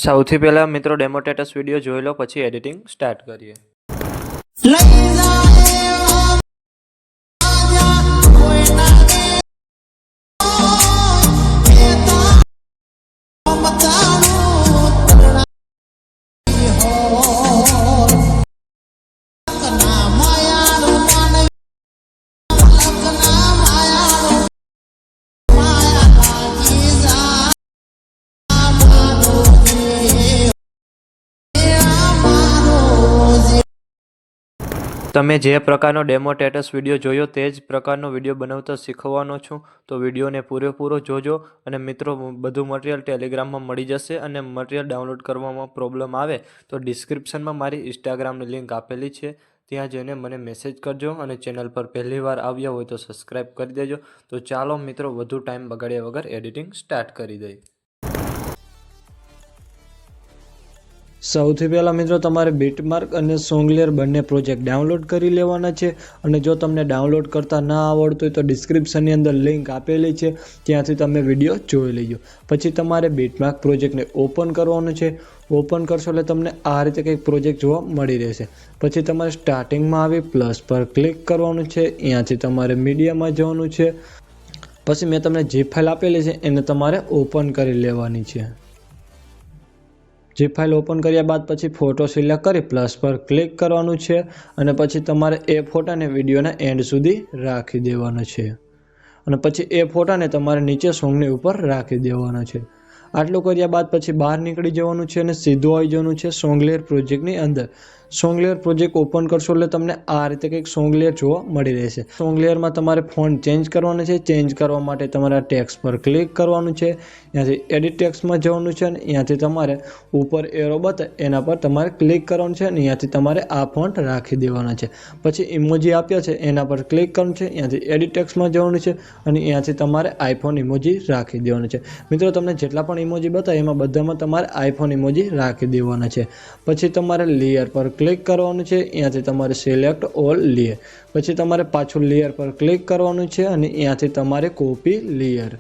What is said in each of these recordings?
સૌથી પહેલાં મિત્રો ડેમો સ્ટેટસ વિડીયો જોઈ લો, પછી એડિટિંગ સ્ટાર્ટ કરીએ. તમે જે પ્રકારનો ડેમો સ્ટેટસ વિડીયો જોયો તે જ પ્રકારનો વિડીયો બનાવતા શીખવાનો છું, તો વિડીયોને પૂરેપૂરો જોજો. અને મિત્રો, બધું મટીરિયલ ટેલિગ્રામમાં મળી જશે. અને મટીરિયલ ડાઉનલોડ કરવામાં પ્રોબ્લેમ આવે તો ડિસ્ક્રિપ્શનમાં મારી ઇન્સ્ટાગ્રામની લિંક આપેલી છે, ત્યાં જઈને મને મેસેજ કરજો. અને ચેનલ પર પહેલી વાર આવ્યા હોય તો સબસ્ક્રાઈબ કરી દેજો. તો ચાલો મિત્રો, વધુ ટાઈમ બગાડ્યા વગર એડિટિંગ સ્ટાર્ટ કરી દઈએ. સૌથી પહેલાં મિત્રો, તમારે બીટમાર્ક અને સોંગલેર બંને પ્રોજેક્ટ ડાઉનલોડ કરી લેવાના છે. અને જો તમને ડાઉનલોડ કરતા ના આવડતું હોય તો ડિસ્ક્રિપ્શનની અંદર લિંક આપેલી છે, ત્યાંથી તમે વિડીયો જોઈ લેજો. પછી તમારે બીટમાર્ક પ્રોજેક્ટને ઓપન કરવાનું છે. ઓપન કરશો એટલે તમને આ રીતે કંઈક પ્રોજેક્ટ જોવા મળી રહેશે. પછી તમારે સ્ટાર્ટિંગમાં આવી પ્લસ પર ક્લિક કરવાનું છે. અહીંયાથી તમારે મીડિયામાં જવાનું છે. પછી મેં તમને જે ફાઇલ આપેલી છે એને તમારે ઓપન કરી લેવાની છે. જે ફાઇલ ઓપન કર્યા બાદ પછી ફોટો સિલેક્ટ કરી પ્લસ પર ક્લિક કરવાનું છે. અને પછી તમારે એ ફોટાને વિડીયોના એન્ડ સુધી રાખી દેવાનો છે. અને પછી એ ફોટાને તમારે નીચે સોંગની ઉપર રાખી દેવાનો છે. આટલું કર્યા બાદ પછી બહાર નીકળી જવાનું છે અને સીધું આવી જવાનું છે સોંગલેર પ્રોજેક્ટની અંદર. સોંગલેર પ્રોજેક્ટ ઓપન કરશો એટલે તમને આ રીતે કંઈક સોંગલેર જોવા મળી રહેશે. સોંગલેરમાં તમારે ફોન્ટ ચેન્જ કરવાનો છે. ચેન્જ કરવા માટે તમારે ટેક્સ્ટ પર ક્લિક કરવાનું છે. ત્યાંથી એડિટ ટેક્સ્ટમાં જવાનું છે અને ત્યાંથી તમારે ઉપર એરો બતાવે એના પર તમારે ક્લિક કરવાનું છે અને ત્યાંથી તમારે આ ફોન્ટ રાખી દેવાના છે. પછી ઇમોજી આપ્યા છે એના પર ક્લિક કરવાનું છે. ત્યાંથી એડિટ ટેક્સ્ટમાં જવાનું છે અને ત્યાંથી તમારે આઈફોન ઇમોજી રાખી દેવાનું છે. મિત્રો, તમને જેટલા પણ ઇમોજી બતાવે એમાં બધામાં તમારે આઈફોન ઇમોજી રાખી દેવાના છે. પછી તમારે લેયર પર ક્લિક કરવાનું છે. ત્યાંથી તમારે સિલેક્ટ ઓલ લેયર. પછી તમારે પાછું લેયર પર ક્લિક કરવાનું છે અને ત્યાંથી તમારે કોપી લેયર.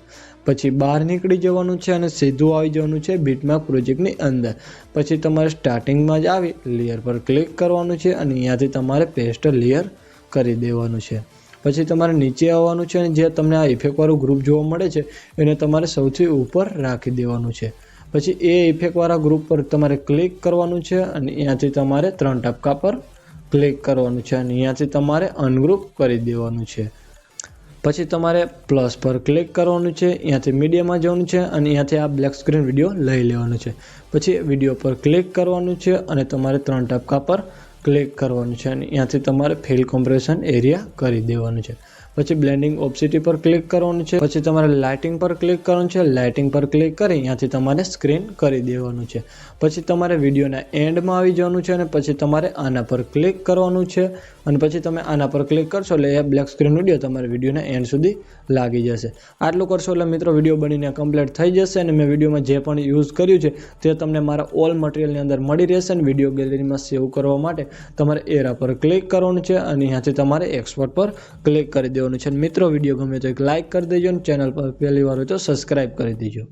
પછી બહાર નીકળી જવાનું છે અને સીધું આવી જવાનું છે બીટમાર્ક પ્રોજેક્ટની અંદર. પછી તમારે સ્ટાર્ટિંગમાં જ આવી લેયર પર ક્લિક કરવાનું છે અને ત્યાંથી તમારે પેસ્ટ લેયર કરી દેવાનું છે. પછી તમારે નીચે આવવાનું છે અને જે તમને આ ઇફેક્ટવાળું ગ્રુપ જોવા મળે છે એને તમારે સૌથી ઉપર રાખી દેવાનું છે. પછી એ ઇફેક્ટવાળા ગ્રુપ પર તમારે ક્લિક કરવાનું છે અને ત્યાંથી તમારે 3 ટપકા પર ક્લિક કરવાનું છે અને ત્યાંથી તમારે અનગ્રુપ કરી દેવાનું છે. પછી તમારે પ્લસ પર ક્લિક કરવાનું છે. ત્યાંથી મીડિયામાં જવાનું છે અને ત્યાંથી આ બ્લેક સ્ક્રીન વિડીયો લઈ લેવાનું છે. પછી વિડીયો પર ક્લિક કરવાનું છે અને તમારે 3 ટપકા પર ક્લિક કરવાનું છે અને ત્યાંથી તમારે ફિલ કોમ્પ્રેશન એરિયા કરી દેવાનું છે. પછી બ્લેન્ડિંગ ઓપ્સિટી પર ક્લિક કરવાનું છે. પછી તમારે લાઇટિંગ પર ક્લિક કરવાનું છે. લાઇટિંગ પર ક્લિક કરી ત્યાંથી તમારે સ્ક્રીન કરી દેવાનું છે. પછી તમારે વિડીયોના એન્ડમાં આવી જવાનું છે અને પછી તમારે આના પર ક્લિક કરવાનું છે. અને પછી તમે આના પર ક્લિક કરશો એટલે એ બ્લેક સ્ક્રીન વિડીયો તમારે વિડીયોના એન્ડ સુધી લાગી જશે. આટલું કરશો એટલે મિત્રો વિડીયો બનીને કમ્પ્લીટ થઈ જશે. અને મેં વિડીયોમાં જે પણ યુઝ કર્યું છે તે તમને મારા ઓલ મટીરિયલની અંદર મળી રહેશે. અને વિડીયો ગેલેરીમાં સેવ કરવા માટે તમારે એરા પર ક્લિક કરવાનું છે અને ત્યાંથી તમારે એક્સપોર્ટ પર ક્લિક કરી દેવાનું છે. મિત્રો, વિડીયો ગમે તો એક લાઇક કરી દેજો અને ચેનલ પર પહેલી વાર હોય તો સબસ્ક્રાઈબ કરી દેજો.